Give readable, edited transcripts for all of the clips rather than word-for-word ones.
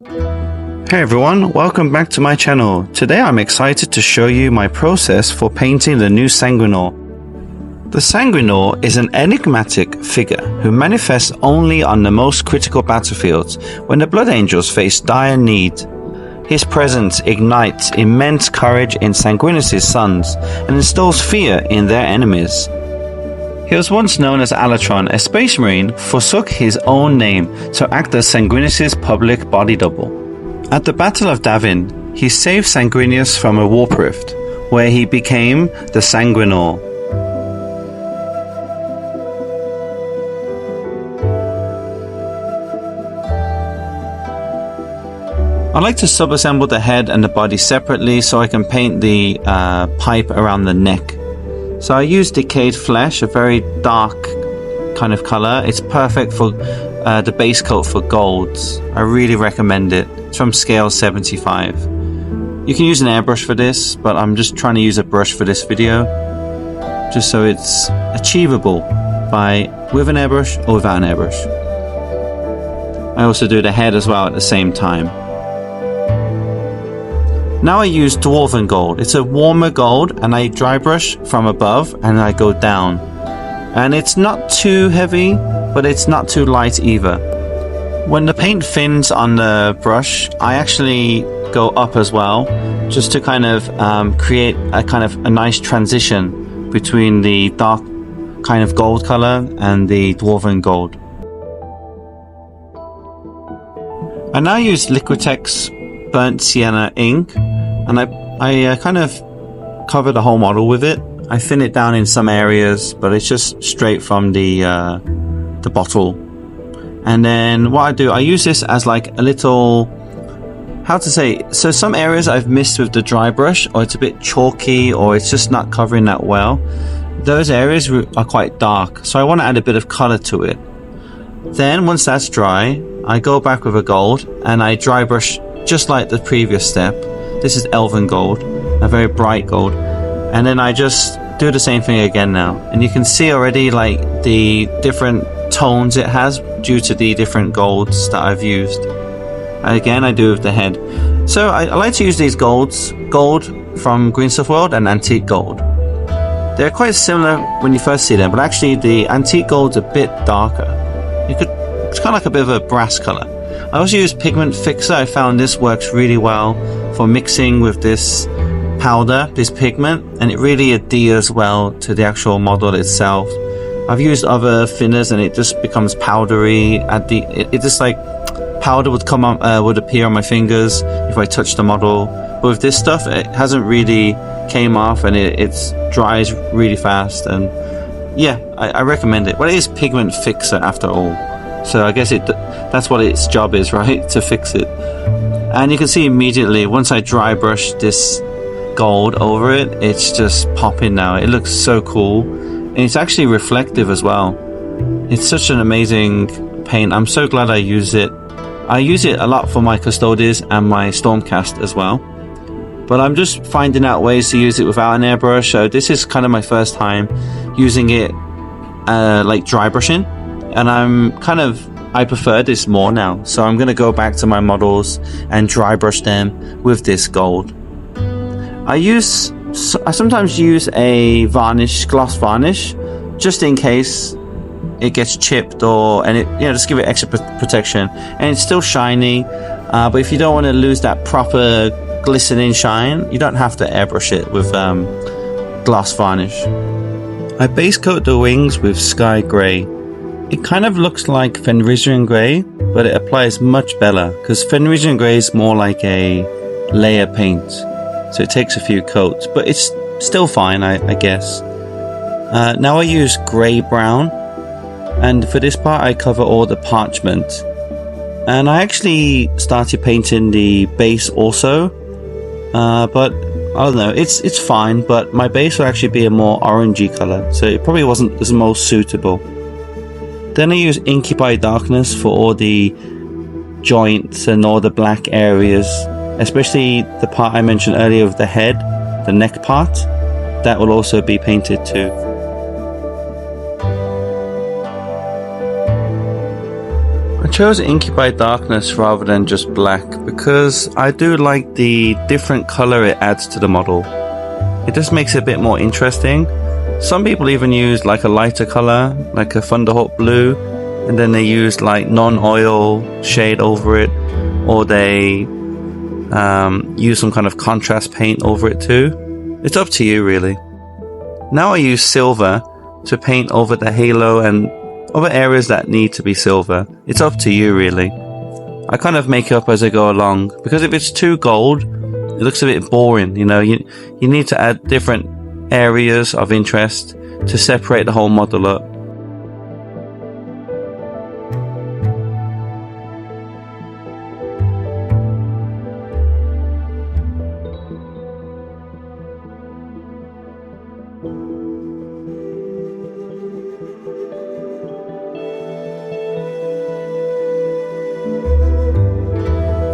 Hey everyone, welcome back to my channel. Today I'm excited to show you my process for painting the new Sanguinor. The Sanguinor is an enigmatic figure who manifests only on the most critical battlefields when the Blood Angels face dire need. His presence ignites immense courage in Sanguinus' sons and instills fear in their enemies. He was once known as Alatron. A space marine forsook his own name to act as Sanguinus' public body double. At the Battle of Davin, he saved Sanguinius from a warp rift, where he became the Sanguinor. I like to sub-assemble the head and the body separately so I can paint the pipe around the neck. So I use decayed flesh, a very dark kind of color. It's perfect for the base coat for golds. I really recommend it. It's from scale 75. You can use an airbrush for this, but I'm just trying to use a brush for this video, just so it's achievable with an airbrush or without an airbrush. I also do the head as well at the same time. Now I use Dwarven Gold. It's a warmer gold, and I dry brush from above and I go down. And it's not too heavy, but it's not too light either. When the paint thins on the brush, I actually go up as well, just to kind of create a nice transition between the dark kind of gold color and the Dwarven Gold. I now use Liquitex Burnt Sienna ink, and I kind of cover the whole model with it. I thin it down in some areas, but it's just straight from the bottle. And then what I do, I use this as like a little, so some areas I've missed with the dry brush, or it's a bit chalky, or it's just not covering that well. Those areas are quite dark, so I want to add a bit of color to it. Then once that's dry, I go back with a gold and I dry brush just like the previous step. This is Elven Gold, a very bright gold. And then I just do the same thing again now. And you can see already like the different tones it has due to the different golds that I've used. And again, I do with the head. So I like to use these golds, gold from Green Stuff World and Antique Gold. They're quite similar when you first see them, but actually the Antique Gold's a bit darker. It's kind of like a bit of a brass color. I also use Pigment Fixer. I found this works really well for mixing with this powder, this pigment, and it really adheres well to the actual model itself. I've used other thinners and it just becomes powdery. It just like powder would appear on my fingers if I touch the model. But with this stuff, it hasn't really came off, and it dries really fast. And yeah, I recommend it. Well, it is Pigment Fixer after all. So I guess that's what its job is, right? To fix it. And you can see immediately, once I dry brush this gold over it, it's just popping now. It looks so cool. And it's actually reflective as well. It's such an amazing paint. I'm so glad I use it. I use it a lot for my Custodes and my Stormcast as well. But I'm just finding out ways to use it without an airbrush. So this is kind of my first time using it like dry brushing. And I prefer this more now. So I'm going to go back to my models and dry brush them with this gold. I sometimes use a gloss varnish, just in case it gets chipped, and just give it extra protection. And it's still shiny, but if you don't want to lose that proper glistening shine, you don't have to airbrush it with gloss varnish. I base coat the wings with Sky Grey. It kind of looks like Fenrisian Grey, but it applies much better, because Fenrisian Grey is more like a layer paint, so it takes a few coats, but it's still fine, I guess. Now I use grey brown, and for this part I cover all the parchment. And I actually started painting the base also, but I don't know, it's fine, but my base will actually be a more orangey color, so it probably wasn't the most suitable. Then I use Inky by Darkness for all the joints and all the black areas, especially the part I mentioned earlier of the head, the neck part. That will also be painted too. chose Inky by Darkness rather than just black because I do like the different color it adds to the model. It just makes it a bit more interesting. Some people even use like a lighter color, like a Thunderhawk blue, and then they use like non-oil shade over it, or they use some kind of contrast paint over it too. It's up to you really. Now I use silver to paint over the halo and other areas that need to be silver. It's up to you really. I kind of make it up as I go along, because if it's too gold, it looks a bit boring, you know. You need to add different areas of interest to separate the whole model up.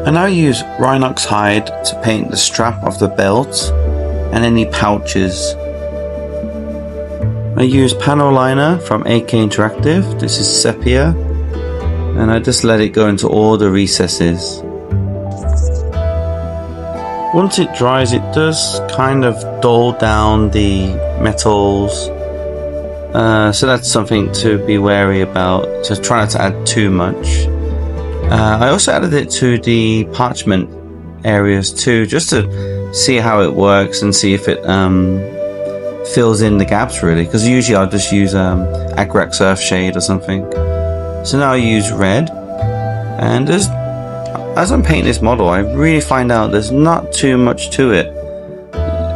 I now use Rhinox hide to paint the strap of the belt and any pouches. I use panel liner from AK Interactive. This is sepia, and I just let it go into all the recesses. Once it dries, it does kind of dull down the metals, so that's something to be wary about, to try not to add too much. I also added it to the parchment areas too, just to see how it works and see if it fills in the gaps really, because usually I'll just use Agrax Earthshade or something. So now I use red, and as I'm painting this model, I really find out there's not too much to it,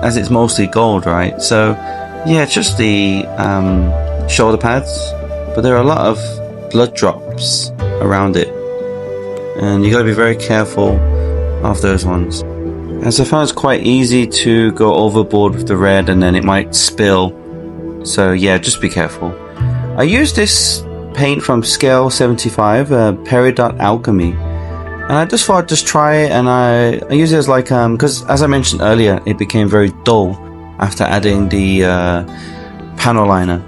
as it's mostly gold, right? So yeah, it's just the shoulder pads, but there are a lot of blood drops around it, and you got to be very careful of those ones, as I found it's quite easy to go overboard with the red and then it might spill. So yeah, just be careful. I used this paint from Scale 75, Peridot Alchemy, and I just thought I'd just try it, and I use it as like because as I mentioned earlier, it became very dull after adding the panel liner.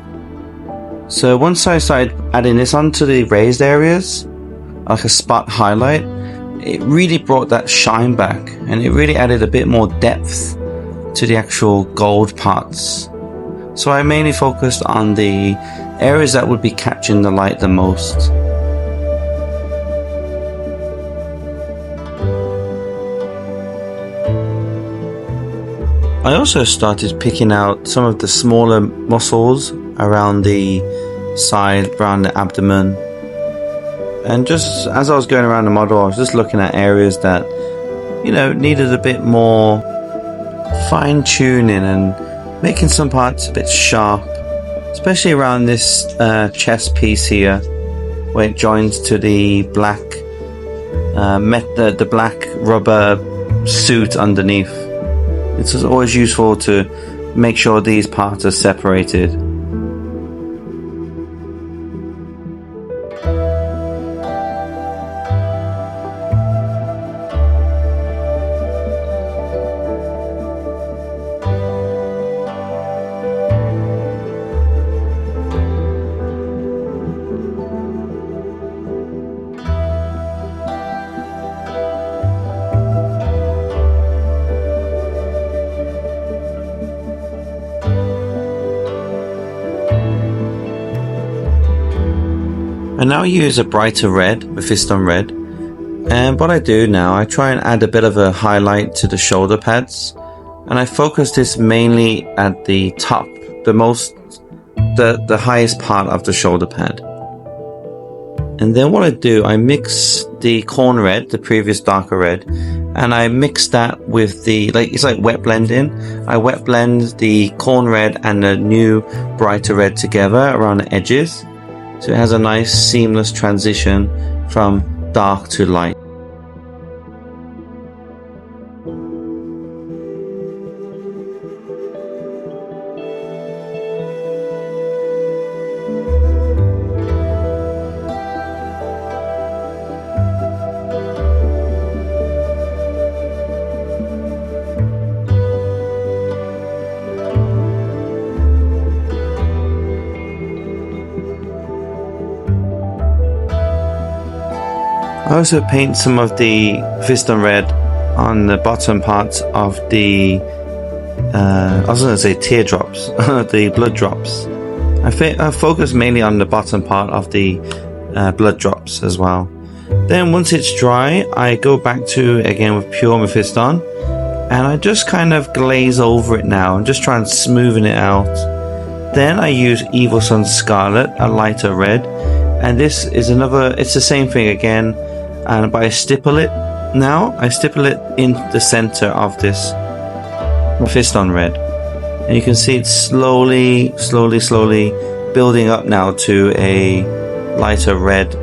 So once I started adding this onto the raised areas, like a spot highlight, it really brought that shine back, and it really added a bit more depth to the actual gold parts. So I mainly focused on the areas that would be catching the light the most. I also started picking out some of the smaller muscles around the side, around the abdomen. And just as I was going around the model, I was just looking at areas that, you know, needed a bit more fine tuning and making some parts a bit sharp, especially around this chest piece here, where it joins to the black the black rubber suit underneath. It's always useful to make sure these parts are separated. I now use a brighter red, Mephiston red, and what I do now, I try and add a bit of a highlight to the shoulder pads, and I focus this mainly at the top, the highest part of the shoulder pad. And then what I do, I mix the corn red, the previous darker red, and I mix that with the, it's like wet blending. I wet blend the corn red and the new brighter red together around the edges, so it has a nice seamless transition from dark to light. I also paint some of the Fiston red on the bottom parts of the I was going to say teardrops, the blood drops. I focus mainly on the bottom part of the blood drops as well. Then once it's dry, I go back to again with pure Mephiston, and I just kind of glaze over it now and just try and smoothen it out. Then I use Evil Sunz Scarlet, a lighter red, and this is it's the same thing again, but I stipple it now. I stipple it in the center of this Mephiston red, and you can see it's slowly building up now to a lighter red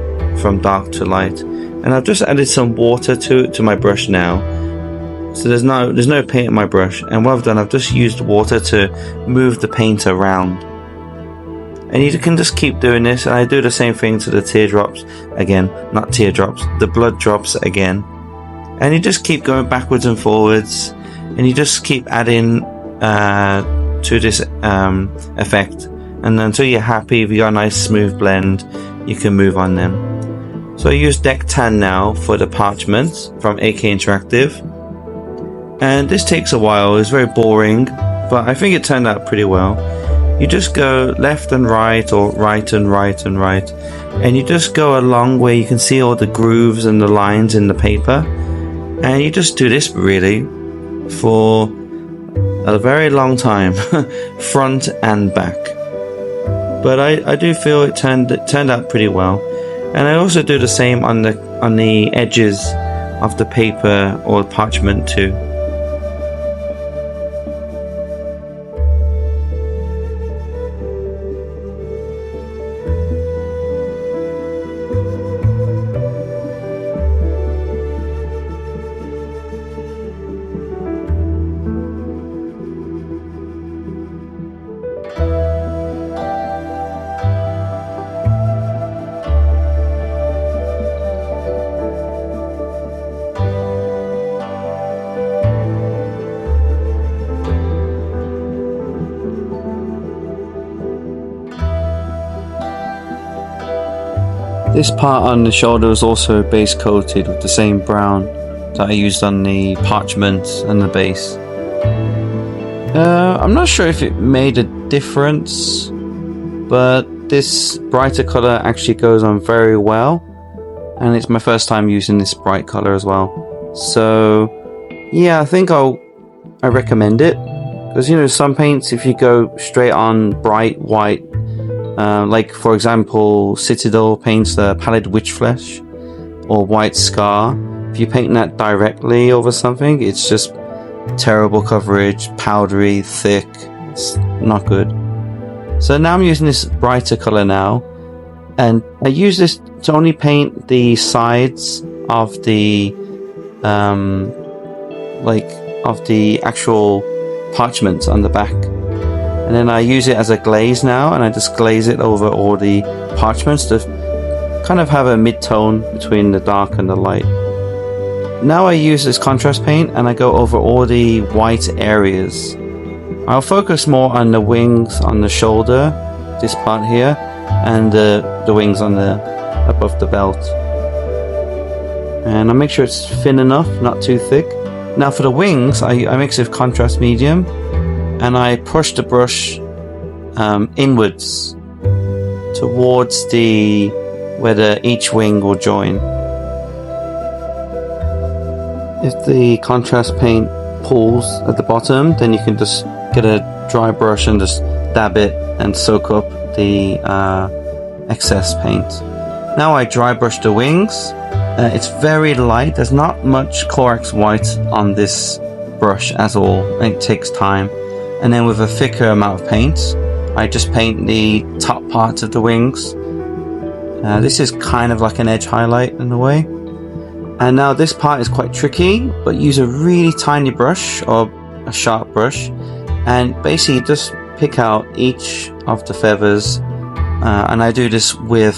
from dark to light. And I've just added some water to my brush now, so there's no paint in my brush, and what I've done, I've just used water to move the paint around. And you can just keep doing this, and I do the same thing to the teardrops again, not teardrops, the blood drops again, and you just keep going backwards and forwards, and you just keep adding to this effect, and until you're happy, if you got a nice smooth blend, you can move on them. So I use Deck Tan now for the parchment from AK Interactive, and this takes a while. It's very boring, but I think it turned out pretty well. You just go left and right, or right and right and right, and you just go along where you can see all the grooves and the lines in the paper, and you just do this really for a very long time, front and back. But I do feel it turned out pretty well. And I also do the same on the edges of the paper or parchment too. This part on the shoulder is also base coated with the same brown that I used on the parchment and the base. I'm not sure if it made a difference, but this brighter color actually goes on very well, and it's my first time using this bright color as well. So yeah, I think I recommend it, because you know, some paints, if you go straight on bright white, like for example Citadel paints the Pallid Witchflesh or White Scar, if you paint that directly over something, it's just terrible coverage, powdery, thick, it's not good. So now I'm using this brighter color now, and I use this to only paint the sides of the of the actual parchment on the back. And then I use it as a glaze now, and I just glaze it over all the parchments to kind of have a mid-tone between the dark and the light. Now I use this contrast paint and I go over all the white areas. I'll focus more on the wings on the shoulder, this part here, and the wings on the above the belt. And I make sure it's thin enough, not too thick. Now for the wings, I mix it with contrast medium, and I push the brush inwards towards where each wing will join. If the contrast paint pools at the bottom, then you can just get a dry brush and just dab it and soak up the excess paint. Now I dry brush the wings. It's very light, there's not much Corax white on this brush at all, and it takes time. And then with a thicker amount of paint, I just paint the top parts of the wings. This is kind of like an edge highlight in a way. And now this part is quite tricky, but use a really tiny brush or a sharp brush, and basically just pick out each of the feathers. And I do this with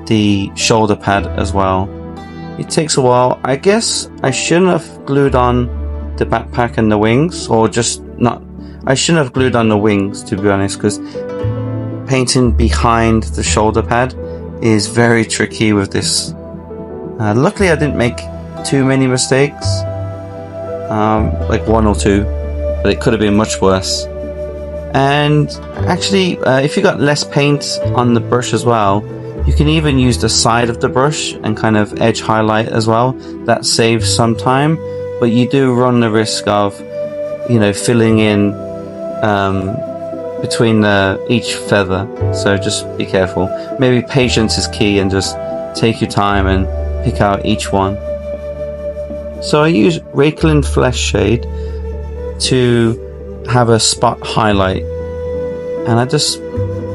the shoulder pad as well. It takes a while. I guess I shouldn't have glued on the backpack and the wings, or just not. I shouldn't have glued on the wings, to be honest, because painting behind the shoulder pad is very tricky with this Luckily I didn't make too many mistakes, like 1 or 2, but it could have been much worse. And actually, if you got less paint on the brush as well, you can even use the side of the brush and kind of edge highlight as well. That saves some time, but you do run the risk of, you know, filling in between each feather. So just be careful. Maybe patience is key, and just take your time and pick out each one. So I use Rakelin Flesh Shade to have a spot highlight, and I just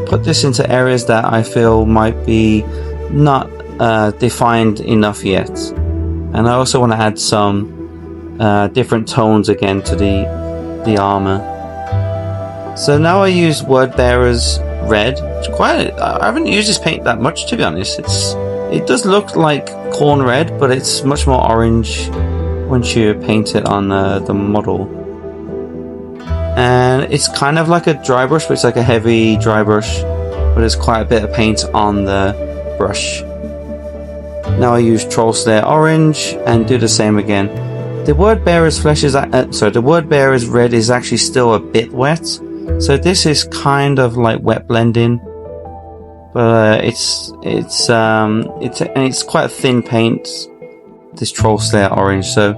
put this into areas that I feel might be not defined enough yet. And I also want to add some different tones again to the armor. So now I use Word Bearer's Red. It's quite, I haven't used this paint that much, to be honest. It does look like corn red, but it's much more orange once you paint it on the model. And it's kind of like a dry brush, but it's like a heavy dry brush, but there's quite a bit of paint on the brush. Now I use Troll Slayer Orange and do the same again. The Word Bearer's Flesh is the Word Bearer's Red is actually still a bit wet, so this is kind of like wet blending, but it's quite a thin paint, this Troll Slayer Orange, so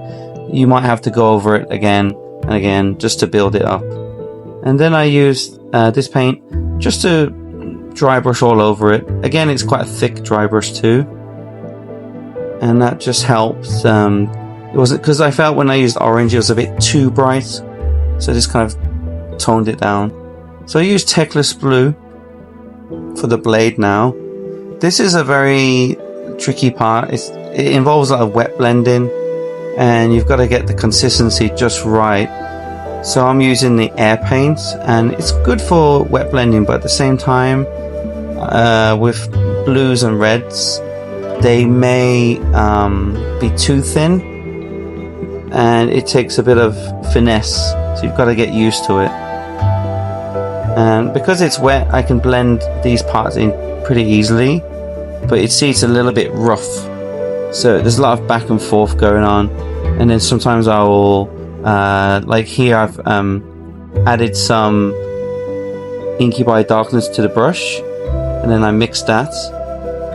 you might have to go over it again and again just to build it up. And then I used this paint just to dry brush all over it. Again, it's quite a thick dry brush too, and that just helps. It wasn't, because I felt when I used orange it was a bit too bright, so I just kind of toned it down. So I used Techless Blue for the blade now. This is a very tricky part. It involves a lot of wet blending, and you've got to get the consistency just right. So I'm using the air paint, and it's good for wet blending, but at the same time, with blues and reds, they may be too thin, and it takes a bit of finesse, so you've got to get used to it. And because it's wet, I can blend these parts in pretty easily, but it's a little bit rough, so there's a lot of back and forth going on. And then sometimes I will like here I've added some Incubi Darkness to the brush, and then I mix that,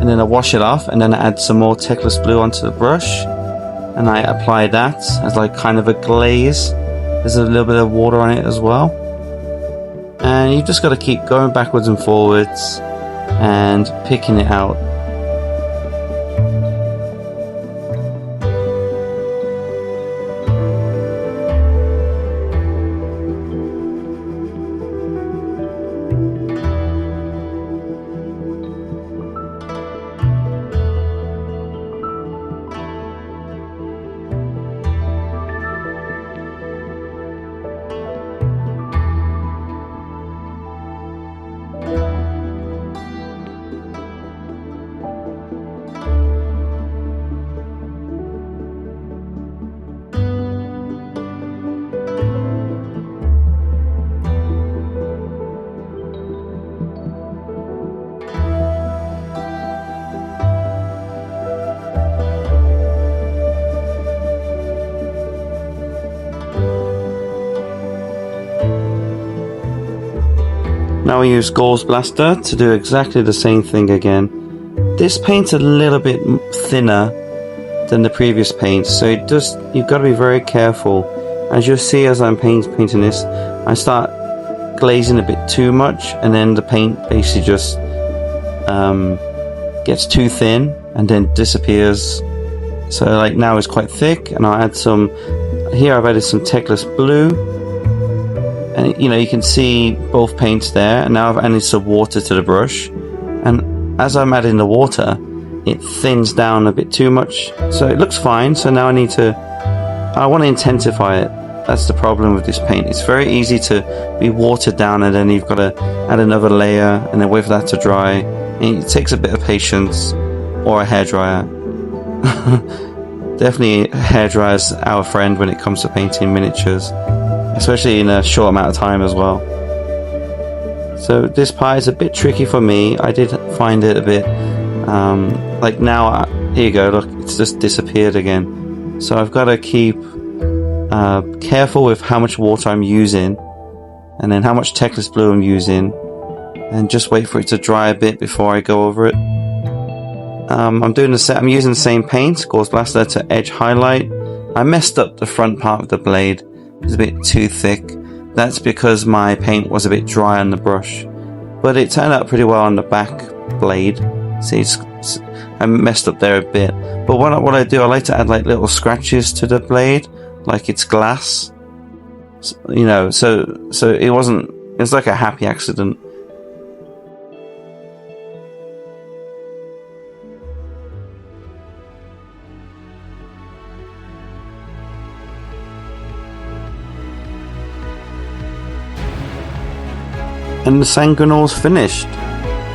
and then I wash it off, and then I add some more Techless Blue onto the brush, and I apply that as like kind of a glaze. There's a little bit of water on it as well, and you've just got to keep going backwards and forwards and picking it out. Now we use Gauze Blaster to do exactly the same thing again. This paint's a little bit thinner than the previous paint, so you've got to be very careful. As you'll see as I'm painting this, I start glazing a bit too much, and then the paint basically just gets too thin and then disappears. So like now it's quite thick, and I'll add some, here I've added some Techless Blue. And you know, you can see both paints there, and now I've added some water to the brush, and as I'm adding the water, it thins down a bit too much, so it looks fine. So now I want to intensify it. That's the problem with this paint. It's very easy to be watered down, and then you've got to add another layer and then wait for that to dry. And it takes a bit of patience, or a hairdryer. Definitely a hairdryer's our friend when it comes to painting miniatures, especially in a short amount of time as well. So this part is a bit tricky for me. I did find it a bit like now, here you go, look, it's just disappeared again. So I've got to keep careful with how much water I'm using, and then how much Techless Blue I'm using, and just wait for it to dry a bit before I go over it. I'm using the same paint, Gauze Blaster, to edge highlight. I messed up the front part of the blade. It's a bit too thick. That's because my paint was a bit dry on the brush, but it turned out pretty well on the back blade. See, I messed up there a bit. But what I do, I like to add like little scratches to the blade, like it's glass. You know, so it wasn't. It's like a happy accident. And the Sanguinor's finished.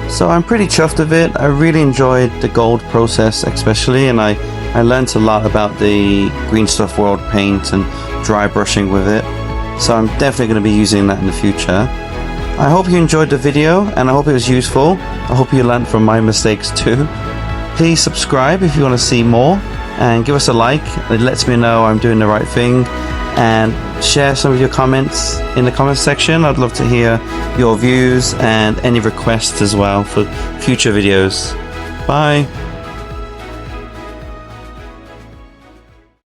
So I'm pretty chuffed with it. I really enjoyed the gold process especially, and I learned a lot about the Green Stuff World paint and dry brushing with it. So I'm definitely going to be using that in the future. I hope you enjoyed the video, and I hope it was useful. I hope you learned from my mistakes too. Please subscribe if you want to see more, and give us a like. It lets me know I'm doing the right thing. And share some of your comments in the comments section. I'd love to hear your views and any requests as well for future videos. Bye.